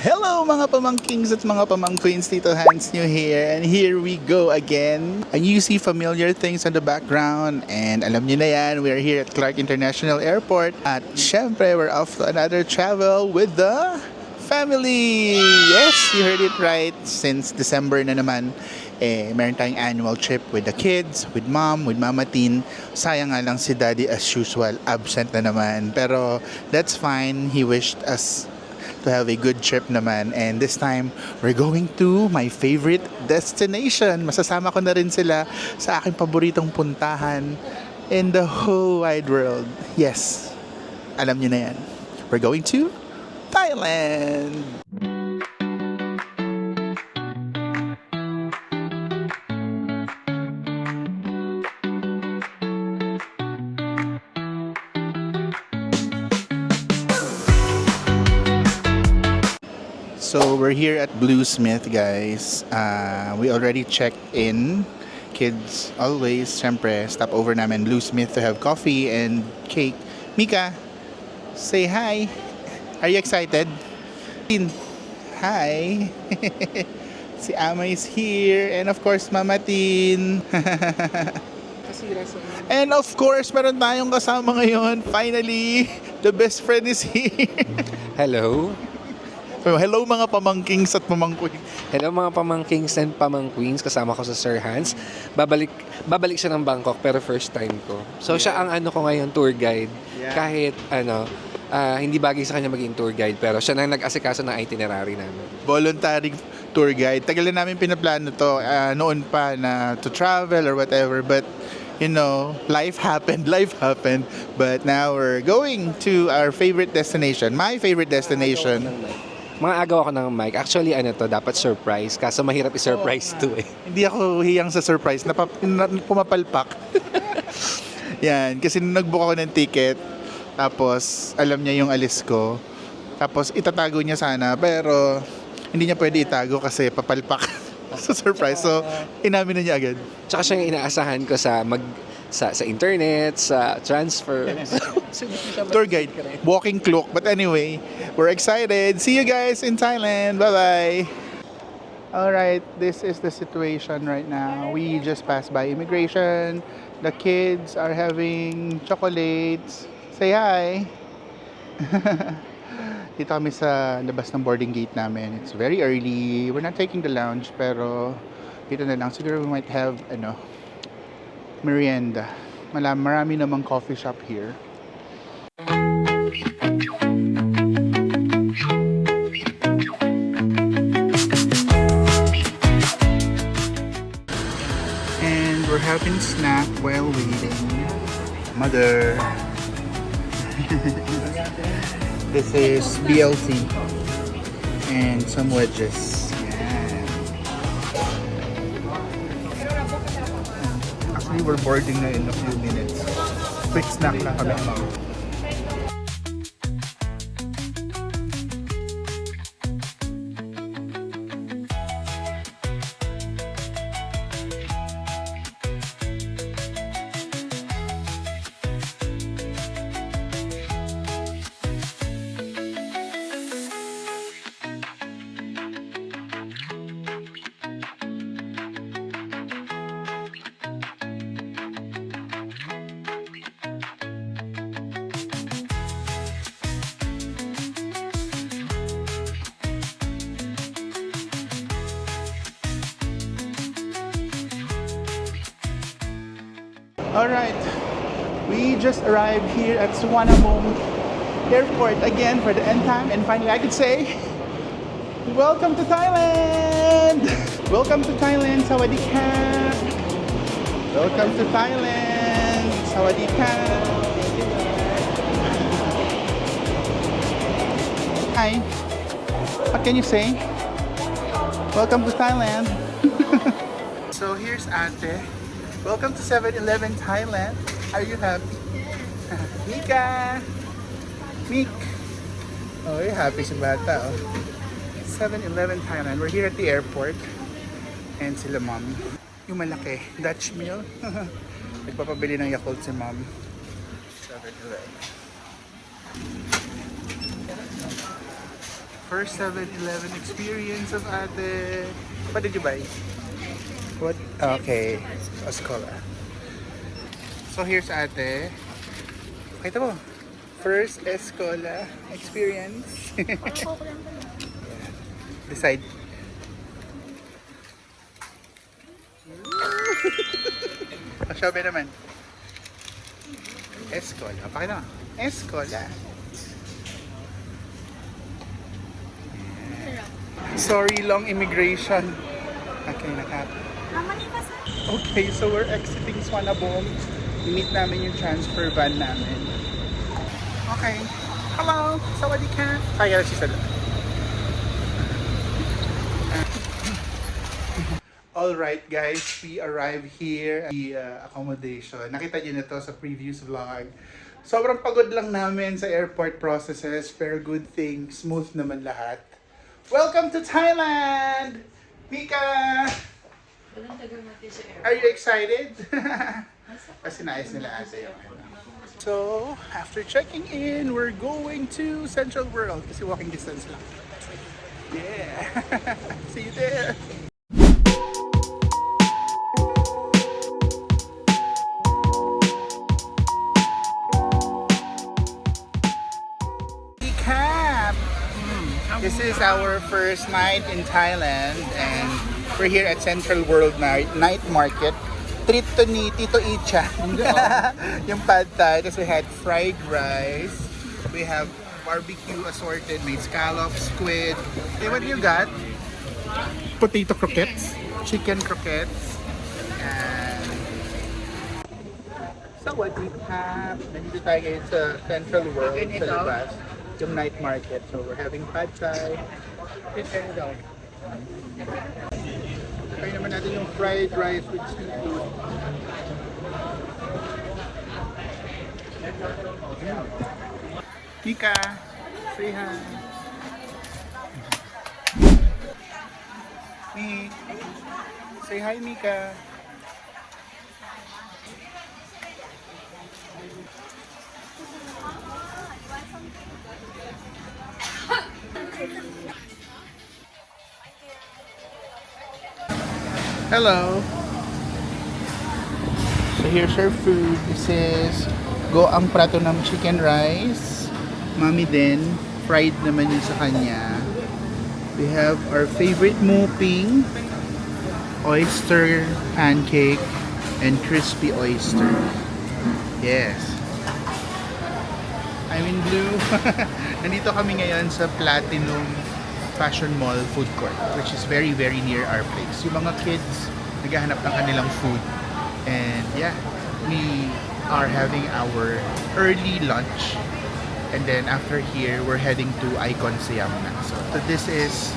Hello mga pamangkings at mga pamangqueens, Tito Hans New here, and here we go again. And you see familiar things on the background, and alam niyo na yan, we are here at Clark International Airport, at syempre we're off to another travel with the family. Yes, you heard it right, since December na naman, meron tayong annual trip with the kids, with mom, with Mama Tin. Sayang nga lang si daddy as usual, absent na naman, pero that's fine, he wished us to have a good trip naman, and this time we're going to my favorite destination. Masasama ko na rin sila sa aking paboritong puntahan in the whole wide world. Yes, alam niyo na yan. We're going to Thailand. So we're here at Bluesmith, guys. We already checked in. Kids always, syempre, stop over namin Bluesmith to have coffee and cake. Mika, say hi. Are you excited? Hi. Si Ama is here, and of course Mama Tin. And of course, meron tayong kasama ngayon. Finally, the best friend is here. Hello. Hello mga pamangkings at pamangqueen. Hello mga pamangkings and pamangqueens. Kasama ko sa Sir Hans. Babalik siya ng Bangkok pero first time ko. So siya ang ko ngayon, tour guide. Yeah. Kahit hindi bagay sa kanya maging tour guide pero siya na nag-asikaso ng itinerary namin. Voluntary tour guide. Tagal na namin pinaplano to noon pa na to travel or whatever, but you know, life happened. But now we're going to our favorite destination. My favorite destination. Mga agaw ako ng mic. Actually, to, dapat surprise. Kaso mahirap i-surprise to eh. Hindi ako hiyang sa surprise. Pumapalpak. Yan. Kasi nung nag-book ako ng ticket, tapos alam niya yung alis ko, tapos itatago niya sana, pero hindi niya pwede itago kasi papalpak sa surprise. So, inamin na niya agad. Tsaka siya yung inaasahan ko sa internet, sa transfer. Tour guide, walking clock. But anyway, we're excited. See you guys in Thailand. Bye-bye. Alright, this is the situation right now. We just passed by immigration. The kids are having chocolates. Say hi. Dito kami sa labas ng boarding gate namin. It's very early. We're not taking the lounge, pero dito na lang. Siguro we might have merienda. Marami namang coffee shop here. And we're having snack while waiting. Mother. This is BLT and some wedges. Yan. Actually, we're boarding na in a few minutes. Quick snack lang kami, ma'am. Alright, we just arrived here at Suvarnabhumi Airport again for the end time, and finally I could say, welcome to Thailand! Welcome to Thailand, Sawadee ka! Welcome to Thailand, Sawadee ka! Hi, what can you say? Welcome to Thailand! So here's Ate. Welcome to 7-Eleven Thailand. Are you happy? Mika! Meek! Oh, you're happy si bata, oh. 7-Eleven Thailand. We're here at the airport. And sila mom. Yung malaki, Dutch meal. Nagpapabili ng Yakult si mom. 7-Eleven. First 7-Eleven experience of ate. What did you buy? What? Okay. Escola. So here's ate. Kita mo. First Escola experience. Decide. Sabi naman. Escola. Pakita mo. Escola. Sorry, long immigration. Okay, nakap. Okay, so we're exiting Swanabong. I-meet namin yung transfer van namin. Okay. Hello! Sawadee ka! Kaya si Sala. Alright guys, we arrived here at the accommodation. Nakita niyo na to sa previous vlog. Sobrang pagod lang namin sa airport processes, pero good thing, smooth naman lahat. Welcome to Thailand! Mika! Are you excited? Kasi naayos nila ate yung ano. So, after checking in, we're going to Central World kasi walking distance lang. Yeah! See you there! This is our first night in Thailand and we're here at Central World Night Market. Treat to ni Tito Icha. Yung pad thai. Tapos we had fried rice. We have barbecue assorted. May scallops, squid. Hey, what you got? Potato croquettes. Chicken croquettes. And sawadee ka. Nandito tayo ngayon sa Central World sa labas. Yung night market. So we're having pad thai. It's down. Try naman natin yung fried rice with seafood. Mika, say hi. Say hi, Mika. Hello. So here's our food. This is goang prato ng chicken rice. Mami din, fried naman yun sa kanya. We have our favorite muping, oyster pancake, and crispy oyster. Yes. I'm in blue. Nandito kami ngayon sa Platinum Fashion Mall food court, which is very near our place. Yung mga kids naghahanap ng kanilang food, and yeah, we are having our early lunch, and then after here we're heading to Icon Siam na. So this is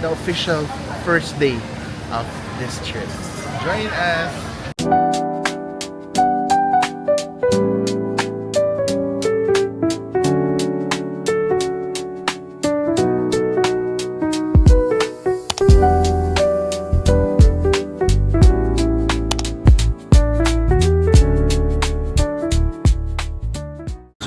the official first day of this trip. Join us.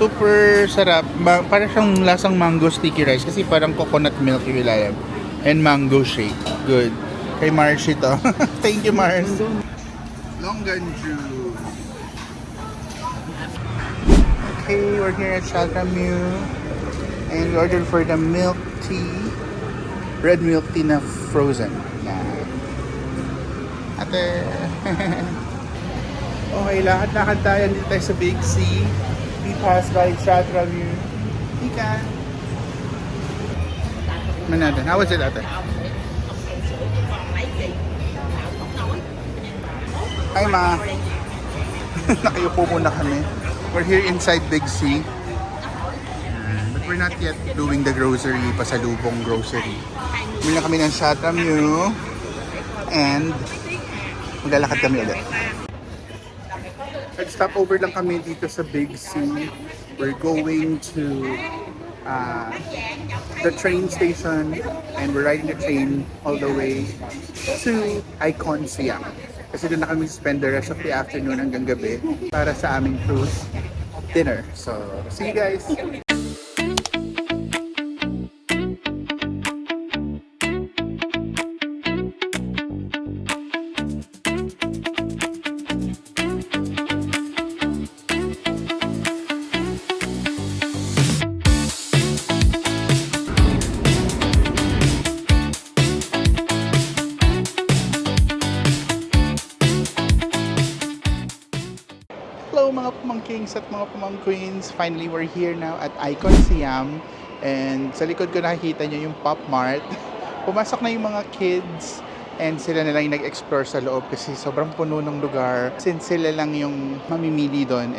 Super sarap. Parang siyang lasang mango sticky rice kasi parang coconut milk yung ilalim. And mango shake. Good. Kay Mars ito. Thank you, Mars. Longan juice. Okay, we're here at Shatramu. And we ordered for the milk tea. Red milk tea na frozen. Yan. Ate. Okay, lakad-lakad tayo. Dito tayo sa Big C. We pass by Shatramu. Ika. Manada. How was it, ate? Hi, ma. Nakayupo muna kami. We're here inside Big C. But we're not yet doing the grocery, pasalubong grocery. Bumili na kami ng Shatramu. And maglalakad kami ulit. Nag-stop over lang kami dito sa Big C. We're going to the train station and we're riding the train all the way to Icon Siam. Kasi doon na kami spend the rest of the afternoon hanggang gabi para sa aming cruise dinner. So, see you guys! pamangkings at mga pamangqueens, finally we're here now at Icon Siam. And sa likod ko nakikita nyo yung Pop Mart. Pumasok na yung mga kids and sila na lang yung nag-explore sa loob kasi sobrang puno ng lugar. Since sila lang yung mamimili doon,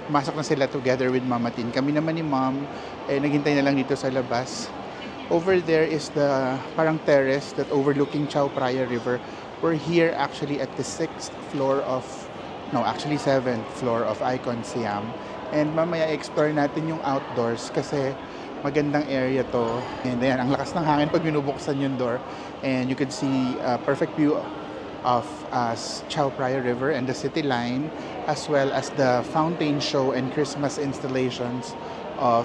pumasok na sila together with Mama Tin. Kami naman ni Mom, naghintay na lang dito sa labas. Over there is the parang terrace that overlooking Chao Phraya River. We're here actually at the 6th floor of, no, actually 7th floor of Icon Siam. And mamaya explore natin yung outdoors kasi magandang area to. And ayan, ang lakas ng hangin pag binubuksan yung door. And you can see a perfect view of Chao Phraya River and the city line, as well as the fountain show and Christmas installations of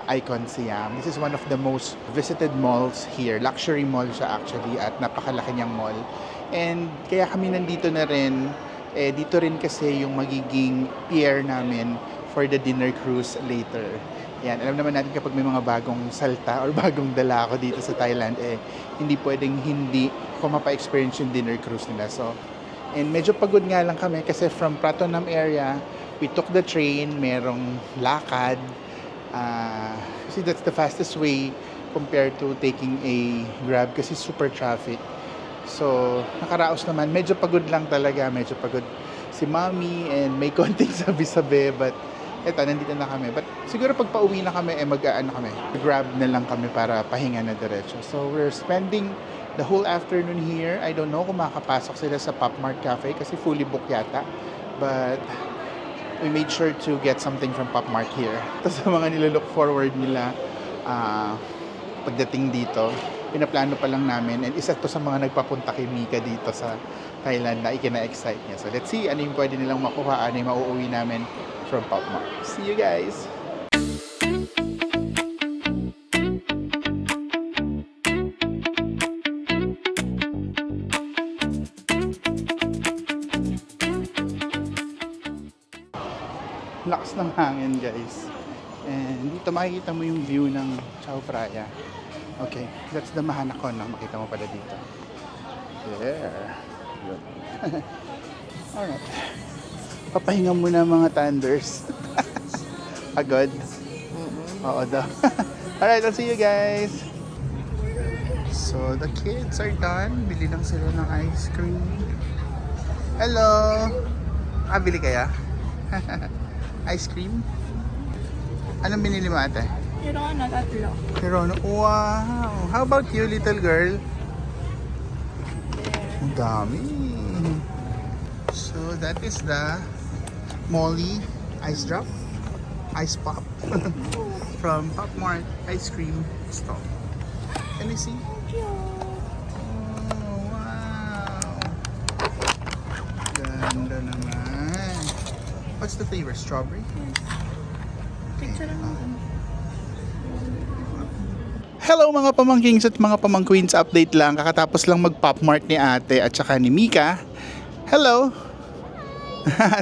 Icon Siam. This is one of the most visited malls here. Luxury mall siya actually at napakalaki niyang mall. And kaya kami nandito na rin. Dito rin kasi yung magiging pier namin for the dinner cruise later. Yan, alam naman natin kapag may mga bagong salta or bagong dala ako dito sa Thailand, hindi pwedeng hindi ko mapa-experience yung dinner cruise nila. So, and medyo pagod nga lang kami kasi from Pratunam area, we took the train, merong lakad. Kasi that's the fastest way compared to taking a Grab kasi super traffic. So, nakaraos naman. Medyo pagod lang talaga. Medyo pagod si Mommy and may konting sabi-sabi. But, eto, nandito na kami. But, siguro pag pauwi na kami, mag-grab na lang kami para pahinga na diretso. So, we're spending the whole afternoon here. I don't know kung makakapasok sila sa Pop Mart Cafe kasi fully booked yata. But, we made sure to get something from Pop Mart here. Ito sa mga nilalook forward nila pagdating dito. Pinaplano pa lang namin and isa to sa mga nagpapunta kay Mika dito sa Thailand na ikina-excite niya. So let's see ano yung pwede nilang makuha, ano yung mauuwi namin from Pop Mart. See you guys! Lakas ng hangin guys. And dito makikita mo yung view ng Chao Phraya. Okay, that's the Mahanakon, no? Makita mo pala dito. There. Good. Alright. Papahinga muna mga Thunders. Pagod? Oo daw. Alright, I'll see you guys. So, the kids are done. Bili lang sila ng ice cream. Hello! Bili kaya? Ice cream? Anong binili mo ate? Hirona, tatlo. Hirona, wow! How about you, little girl? Ang dami. So, that is the Molly Ice Drop, Ice Pop from Pop Mart Ice Cream Store. Can you see? Oh, wow! Ganda naman. What's the flavor? Strawberry? Picture naman. Hello mga pamangkings at mga pamangqueens, update lang. Kakatapos lang mag-Pop Mart ni ate at saka ni Mika. Hello!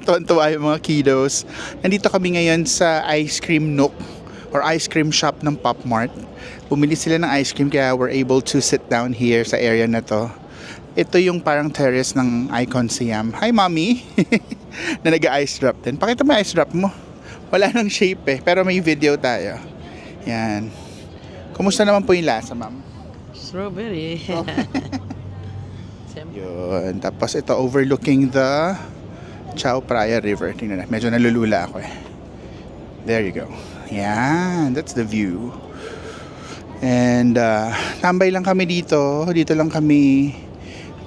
Tuwan-tuwa yung mga kiddos. Nandito kami ngayon sa ice cream nook or ice cream shop ng Pop Mart. Bumili sila ng ice cream kaya we're able to sit down here sa area na to. Ito yung parang terrace ng Icon Siam. Hi mommy! Na nag-ice drop din. Pakita mo ice drop mo. Wala nang shape pero may video tayo. Yan. Kumusta naman po yung lasa, ma'am? Strawberry. Oh. Yun. Tapos ito overlooking the Chao Phraya River. Tingnan na. Medyo nalulula ako eh. There you go. Yan. That's the view. And tambay lang kami dito. Dito lang kami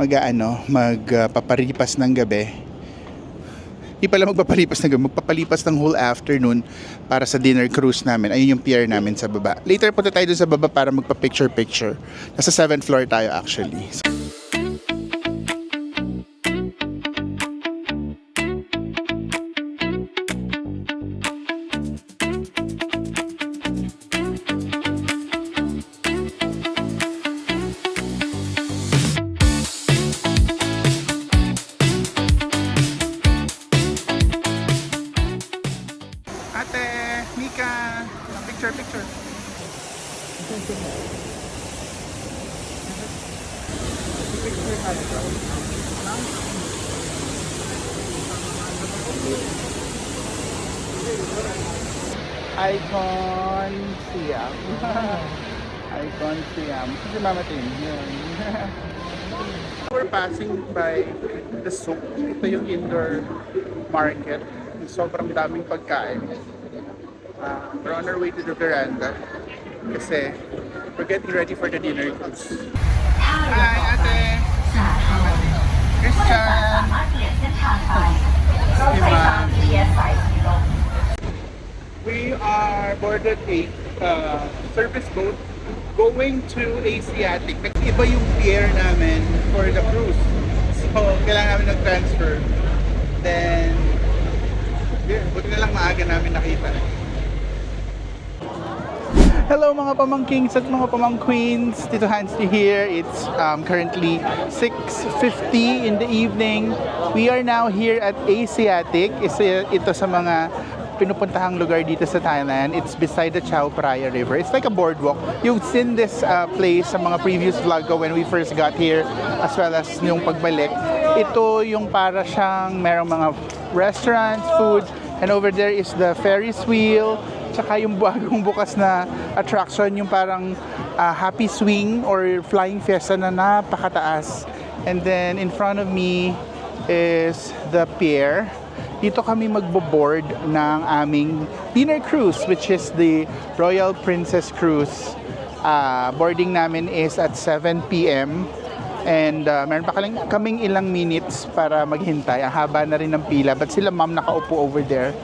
magpaparipas ng gabi. Di pala magpapalipas ng gabi. Magpapalipas ng whole afternoon para sa dinner cruise namin. Ayun yung pier namin sa baba. Later punta tayo dun sa baba para magpa-picture-picture. Nasa 7th floor tayo actually. Ate, Mika, picture. Icon Siam. Icon Siam. Si Mama Tin. Yun. We're passing by the souk. Ito yung indoor market. Sobrang daming pagkain. We're on our way to the veranda kasi we're getting ready for the dinner cruise. Hi, ate! Christian! We are boarded a service boat going to Asiatic. Nag-iba yung pier namin for the cruise. So, kailangan namin nag-transfer. Then, buti na lang maaga namin nakita. Hello mga pamangkings at mga pamangqueens, Tito Hans here. It's currently 6:50 in the evening. We are now here at Asiatic. Ito sa mga pinupuntahang lugar dito sa Thailand. It's beside the Chao Phraya River. It's like a boardwalk. You've seen this place sa mga previous vlog ko when we first got here as well as yung pagbalik. Ito yung para siyang merong mga restaurants, food, and over there is the Ferris wheel. Tsaka yung bagong bukas na attraction, yung parang Happy Swing or Flying Fiesta na napakataas. And then in front of me is the pier. Dito kami magbo-board ng aming dinner cruise, which is the Royal Princess Cruise. Boarding namin is at 7 p.m. And meron pa kaming ilang minutes para maghintay. Ang haba na rin ng pila. But sila ma'am nakaupo over there.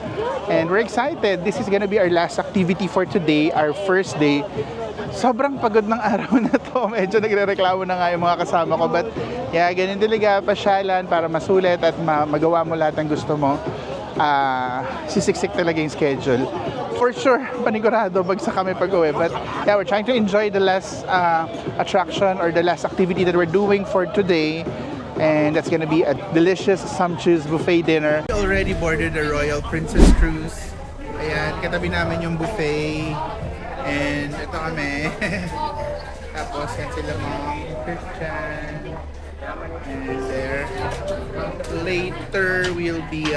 And we're excited. This is gonna be our last activity for today, our first day. Sobrang pagod ng araw na to. Medyo nagre-reklamo na nga yung mga kasama ko. But yeah, ganun talaga, pasyalan para masulit at magawa mo lahat ng gusto mo. Sisiksik talaga yung schedule. For sure, panigurado, bagsak kami pag-uwi. But yeah, we're trying to enjoy the last attraction or the last activity that we're doing for today. And that's gonna be a delicious, sumptuous buffet dinner. We already boarded the Royal Princess Cruise. Ayan, katabi namin yung buffet. And ito kami. Tapos yan sila mga Christian. And there. Later, we'll be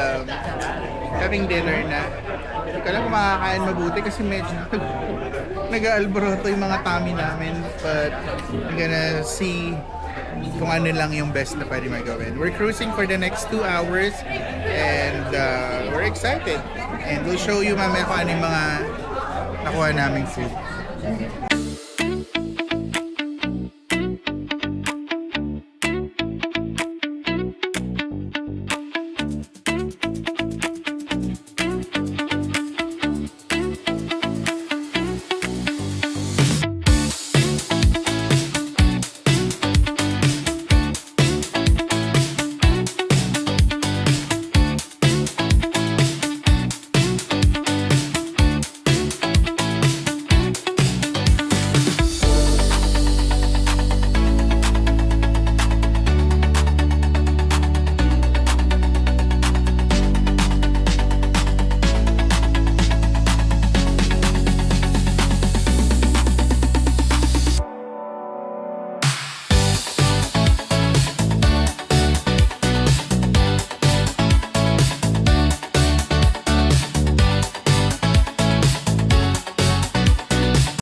having dinner na. Hindi ko alam kung makakain mabuti kasi medyo nag-aalboroto yung mga tummy namin. But I'm gonna see kung ano lang yung best na pwede magawin. We're cruising for the next 2 hours and we're excited. And we'll show you mamaya kung ano yung mga nakuha naming food.